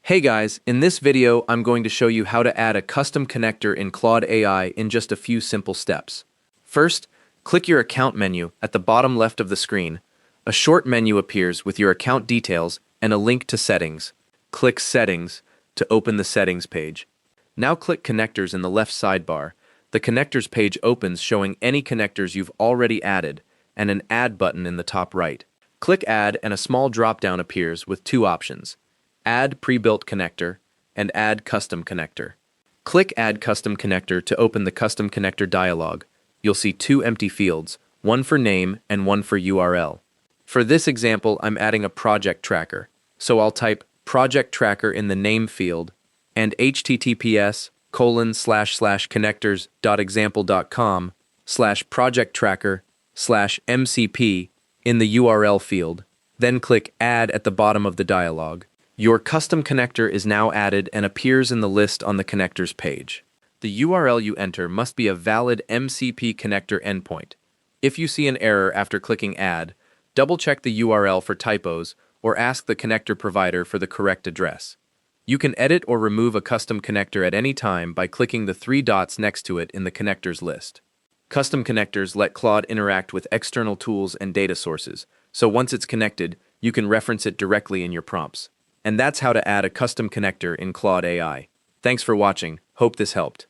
Hey guys, in this video I'm going to show you how to add a custom connector in Claude AI in just a few simple steps. First, click your account menu at the bottom left of the screen. A short menu appears with your account details and a link to settings. Click Settings to open the settings page. Now click Connectors in the left sidebar. The Connectors page opens showing any connectors you've already added and an Add button in the top right. Click Add and a small drop-down appears with two options: Add Pre-built Connector and Add Custom Connector. Click Add Custom Connector to open the Custom Connector dialog. You'll see two empty fields, one for name and one for URL. For this example, I'm adding a project tracker, so I'll type project tracker in the name field and https://connectors.example.com/project tracker/mcp in the URL field. Then click Add at the bottom of the dialog. Your custom connector is now added and appears in the list on the connectors page. The URL you enter must be a valid MCP connector endpoint. If you see an error after clicking Add, double-check the URL for typos or ask the connector provider for the correct address. You can edit or remove a custom connector at any time by clicking the three dots next to it in the connectors list. Custom connectors let Claude interact with external tools and data sources, so once it's connected, you can reference it directly in your prompts. And that's how to add a custom connector in Claude AI. Thanks for watching. Hope this helped.